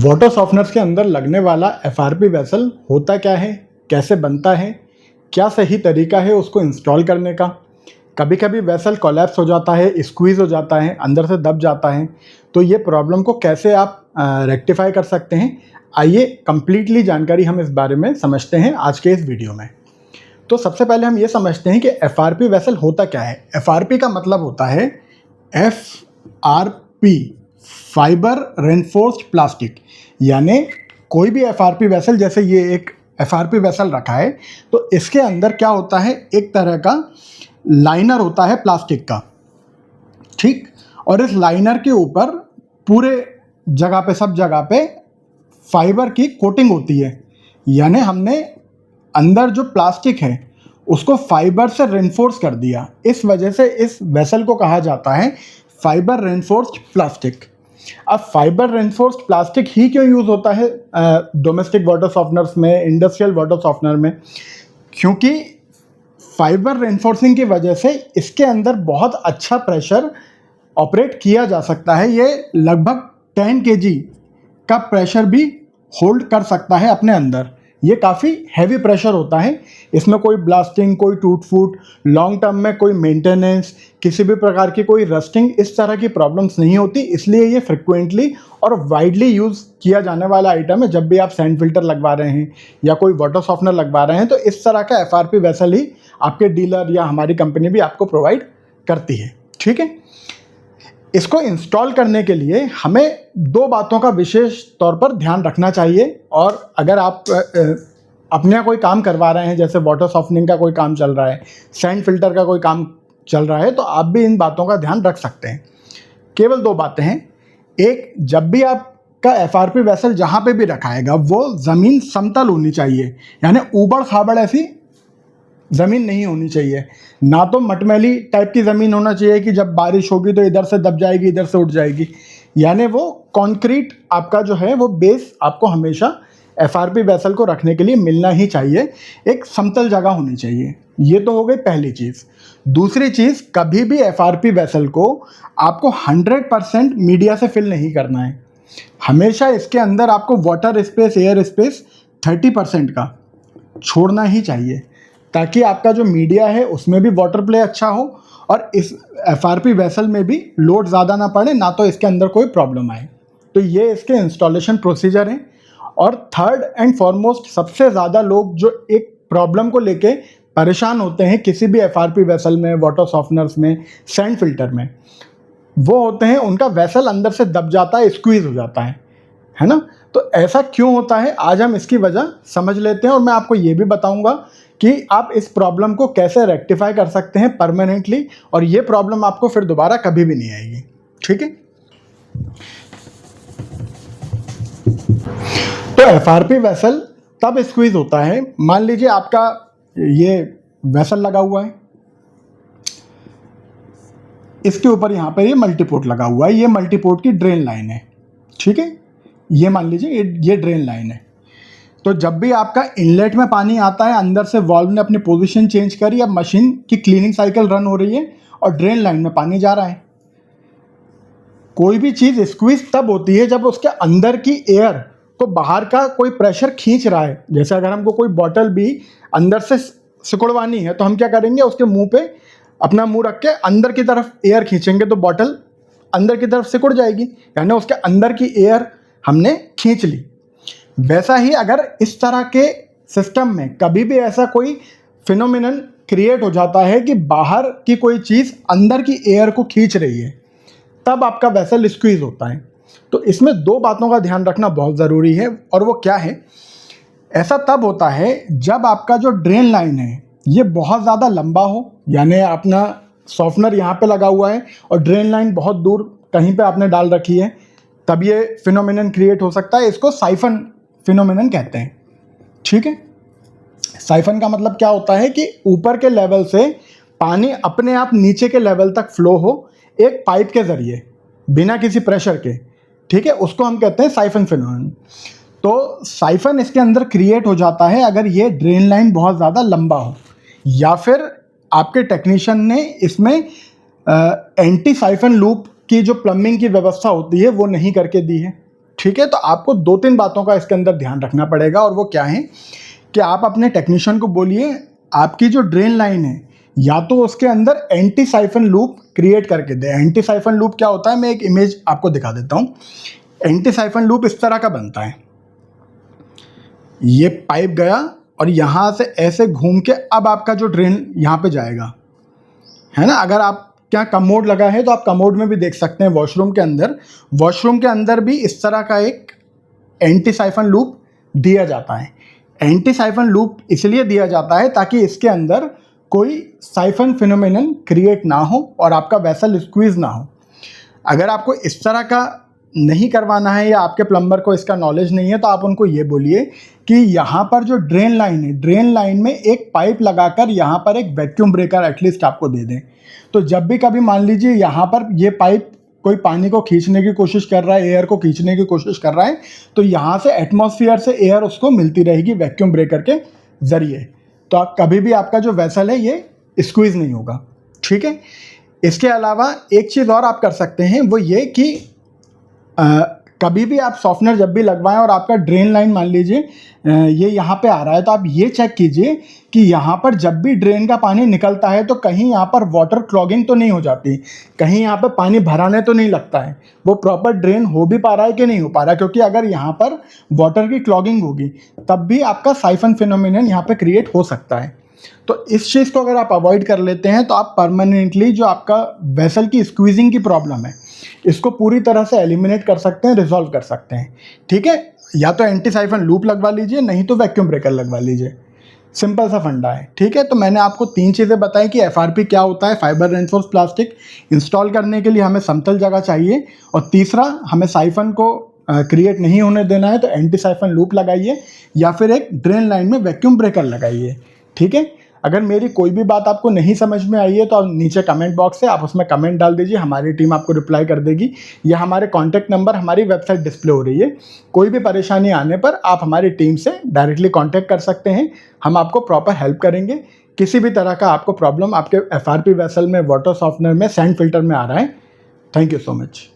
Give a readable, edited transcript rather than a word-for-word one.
Water softeners के अंदर लगने वाला एफआरपी वेसल होता क्या है, कैसे बनता है, क्या सही तरीका है उसको इंस्टॉल करने का। कभी कभी वेसल कोलैप्स हो जाता है, स्क्वीज़ हो जाता है, अंदर से दब जाता है। तो ये प्रॉब्लम को कैसे आप रेक्टिफाई कर सकते हैं, आइए कंप्लीटली जानकारी हम इस बारे में समझते हैं आज के इस वीडियो में। तो सबसे पहले हम ये समझते हैं कि एफआरपी वेसल होता क्या है। एफआरपी का मतलब होता है एफआरपी, फाइबर रेनफोर्स्ड प्लास्टिक। यानी कोई भी एफआरपी वेसल, जैसे ये एक एफआरपी वेसल रखा है, तो इसके अंदर क्या होता है, एक तरह का लाइनर होता है प्लास्टिक का, ठीक। और इस लाइनर के ऊपर पूरे जगह पे, सब जगह पे फाइबर की कोटिंग होती है। यानी हमने अंदर जो प्लास्टिक है उसको फाइबर से रेनफोर्स कर दिया। इस वजह से इस वेसल को कहा जाता है फाइबर रेनफोर्स्ड प्लास्टिक। अब फाइबर रेनफोर्स्ड प्लास्टिक ही क्यों यूज़ होता है डोमेस्टिक वाटर सॉफ्टनर्स में, इंडस्ट्रियल वाटर सॉफ्टनर में? क्योंकि फाइबर रेनफोर्सिंग की वजह से इसके अंदर बहुत अच्छा प्रेशर ऑपरेट किया जा सकता है। ये लगभग 10 kg का प्रेशर भी होल्ड कर सकता है अपने अंदर। ये काफ़ी हैवी प्रेशर होता है। इसमें कोई ब्लास्टिंग, कोई टूट फूट, लॉन्ग टर्म में कोई मेंटेनेंस, किसी भी प्रकार की कोई रस्टिंग, इस तरह की प्रॉब्लम्स नहीं होती। इसलिए ये फ्रिक्वेंटली और वाइडली यूज़ किया जाने वाला आइटम है। जब भी आप सैंड फिल्टर लगवा रहे हैं या कोई वाटर सॉफ्टनर लगवा रहे हैं, तो इस तरह का एफआरपी वेसल ही आपके डीलर या हमारी कंपनी भी आपको प्रोवाइड करती है, ठीक है। इसको इंस्टॉल करने के लिए हमें दो बातों का विशेष तौर पर ध्यान रखना चाहिए। और अगर आप अपने यहाँ कोई काम करवा रहे हैं, जैसे वाटर सॉफ्टनिंग का कोई काम चल रहा है, सैंड फिल्टर का कोई काम चल रहा है, तो आप भी इन बातों का ध्यान रख सकते हैं। केवल दो बातें हैं। एक, जब भी आपका एफआरपी वेसल जहाँ पे भी रखाएगा वो ज़मीन समतल होनी चाहिए। यानी ऊबड़ खाबड़ ऐसी ज़मीन नहीं होनी चाहिए। ना तो मटमैली टाइप की ज़मीन होना चाहिए कि जब बारिश होगी तो इधर से दब जाएगी, इधर से उठ जाएगी। यानी वो कंक्रीट आपका जो है वो बेस आपको हमेशा एफआरपी वेसल को रखने के लिए मिलना ही चाहिए। एक समतल जगह होनी चाहिए। ये तो हो गई पहली चीज़। दूसरी चीज़, कभी भी एफआरपी वेसल को आपको 100% मीडिया से फिल नहीं करना है। हमेशा इसके अंदर आपको वाटर स्पेस, एयर स्पेस 30% का छोड़ना ही चाहिए, ताकि आपका जो मीडिया है उसमें भी वाटर प्ले अच्छा हो और इस एफआरपी वेसल में भी लोड ज़्यादा ना पड़े, ना तो इसके अंदर कोई प्रॉब्लम आए। तो ये इसके इंस्टॉलेशन प्रोसीजर हैं। और थर्ड एंड फॉरमोस्ट, सबसे ज़्यादा लोग जो एक प्रॉब्लम को लेके परेशान होते हैं किसी भी एफआरपी वेसल में, वाटर सॉफ्टनर्स में, सैंड फिल्टर में, वो होते हैं उनका वेसल अंदर से दब जाता है, स्क्वीज़ हो जाता है ना। तो ऐसा क्यों होता है, आज हम इसकी वजह समझ लेते हैं। और मैं आपको ये भी बताऊंगा कि आप इस प्रॉब्लम को कैसे रेक्टिफाई कर सकते हैं परमानेंटली, और ये प्रॉब्लम आपको फिर दोबारा कभी भी नहीं आएगी, ठीक है। तो एफआरपी वेसल तब स्क्वीज होता है, मान लीजिए आपका ये वेसल लगा हुआ है, इसके ऊपर यहाँ पर ये मल्टीपोर्ट लगा हुआ है। ये मल्टीपोर्ट की ड्रेन लाइन है, ठीक है। ये मान लीजिए ये ड्रेन लाइन है। तो जब भी आपका इनलेट में पानी आता है, अंदर से वाल्व ने अपनी पोजीशन चेंज करी, अब मशीन की क्लीनिंग साइकिल रन हो रही है और ड्रेन लाइन में पानी जा रहा है। कोई भी चीज़ स्क्वीज तब होती है जब उसके अंदर की एयर को बाहर का कोई प्रेशर खींच रहा है। जैसे अगर हमको कोई बॉटल भी अंदर से सिकुड़वानी है, तो हम क्या करेंगे, उसके मुंह पे अपना मुंह रख के अंदर की तरफ एयर खींचेंगे तो बॉटल अंदर की तरफ सिकुड़ जाएगी। यानी उसके अंदर की एयर हमने खींच ली। वैसा ही अगर इस तरह के सिस्टम में कभी भी ऐसा कोई फिनोमिनन क्रिएट हो जाता है कि बाहर की कोई चीज़ अंदर की एयर को खींच रही है, तब आपका वेसल स्क्वीज होता है। तो इसमें दो बातों का ध्यान रखना बहुत ज़रूरी है। और वो क्या है, ऐसा तब होता है जब आपका जो ड्रेन लाइन है ये बहुत ज़्यादा लंबा हो। यानी अपना सॉफ्टनर यहाँ पे लगा हुआ है और ड्रेन लाइन बहुत दूर कहीं पे आपने डाल रखी है, तब ये फिनोमिनन क्रिएट हो सकता है। इसको साइफन फिनोमिनन कहते हैं, ठीक है। साइफन का मतलब क्या होता है कि ऊपर के लेवल से पानी अपने आप नीचे के लेवल तक फ्लो हो एक पाइप के ज़रिए, बिना किसी प्रेशर के, ठीक है। उसको हम कहते हैं साइफन फिनोमिनन। तो साइफन इसके अंदर क्रिएट हो जाता है अगर ये ड्रेन लाइन बहुत ज़्यादा लंबा हो, या फिर आपके टेक्नीशियन ने इसमें एंटी साइफन लूप की जो प्लम्बिंग की व्यवस्था होती है वो नहीं करके दी है, ठीक है, तो आपको 2-3 बातों का इसके अंदर ध्यान रखना पड़ेगा, और वो क्या है कि आप अपने टेक्नीशियन को बोलिए आपकी जो ड्रेन लाइन है या तो उसके अंदर एंटी साइफन लूप क्रिएट करके दे। एंटी साइफन लूप क्या होता है, मैं एक इमेज आपको दिखा देता हूँ। एंटी साइफन लूप इस तरह का बनता है, ये पाइप गया और यहाँ से ऐसे घूम के अब आपका जो ड्रेन यहाँ पे जाएगा, है ना। अगर आप क्या कमोड लगा है तो आप कमोड में भी देख सकते हैं, वॉशरूम के अंदर भी इस तरह का एक एंटी साइफन लूप दिया जाता है। एंटी साइफन लूप इसलिए दिया जाता है ताकि इसके अंदर कोई साइफन फिनोमेनन क्रिएट ना हो और आपका वेसल स्क्वीज ना हो। अगर आपको इस तरह का नहीं करवाना है या आपके प्लम्बर को इसका नॉलेज नहीं है तो आप उनको ये बोलिए कि यहाँ पर जो ड्रेन लाइन है, ड्रेन लाइन में एक पाइप लगाकर यहाँ पर एक वैक्यूम ब्रेकर एटलीस्ट आपको दे दें। तो जब भी कभी मान लीजिए यहाँ पर ये पाइप कोई पानी को खींचने की कोशिश कर रहा है, एयर को खींचने की कोशिश कर रहा है, तो यहाँ से एटमॉस्फेयर से एयर उसको मिलती रहेगी वैक्यूम ब्रेकर के ज़रिए। तो आप कभी भी आपका जो वेसल है ये स्क्वीज़ नहीं होगा, ठीक है। इसके अलावा एक चीज़ और आप कर सकते हैं, वो ये कि कभी भी आप सॉफ्टनर जब भी लगवाएं और आपका ड्रेन लाइन मान लीजिए ये यहाँ पे आ रहा है, तो आप ये चेक कीजिए कि यहाँ पर जब भी ड्रेन का पानी निकलता है तो कहीं यहाँ पर वाटर क्लॉगिंग तो नहीं हो जाती, कहीं यहाँ पर पानी भराने तो नहीं लगता है, वो प्रॉपर ड्रेन हो भी पा रहा है कि नहीं हो पा रहा है। क्योंकि अगर यहाँ पर वाटर की क्लॉगिंग होगी तब भी आपका साइफन फिनोमिनन यहाँ पर क्रिएट हो सकता है। तो इस चीज़ को अगर आप अवॉइड कर लेते हैं तो आप परमानेंटली जो आपका वेसल की स्क्वीजिंग की प्रॉब्लम है इसको पूरी तरह से एलिमिनेट कर सकते हैं, रिजॉल्व कर सकते हैं, ठीक है। या तो एंटी साइफन लूप लगवा लीजिए, नहीं तो वैक्यूम ब्रेकर लगवा लीजिए, सिंपल सा फंडा है, ठीक है। तो मैंने आपको 3 चीज़ें बताई कि एफआरपी क्या होता है। फाइबर रेनफोर्स प्लास्टिक इंस्टॉल करने के लिए हमें समतल जगह चाहिए, और तीसरा हमें साइफन को क्रिएट नहीं होने देना है तो एंटी साइफन लूप लगाइए या फिर एक ड्रेन लाइन में वैक्यूम ब्रेकर लगाइए, ठीक है। अगर मेरी कोई भी बात आपको नहीं समझ में आई है तो आप नीचे कमेंट बॉक्स है, आप उसमें कमेंट डाल दीजिए, हमारी टीम आपको रिप्लाई कर देगी, या हमारे कॉन्टैक्ट नंबर हमारी वेबसाइट डिस्प्ले हो रही है। कोई भी परेशानी आने पर आप हमारी टीम से डायरेक्टली कॉन्टैक्ट कर सकते हैं, हम आपको प्रॉपर हेल्प करेंगे। किसी भी तरह का आपको प्रॉब्लम आपके एफआरपी वेसल में, वाटर सॉफ्टनर में, सैंड फिल्टर में आ रहा है, थैंक यू सो मच।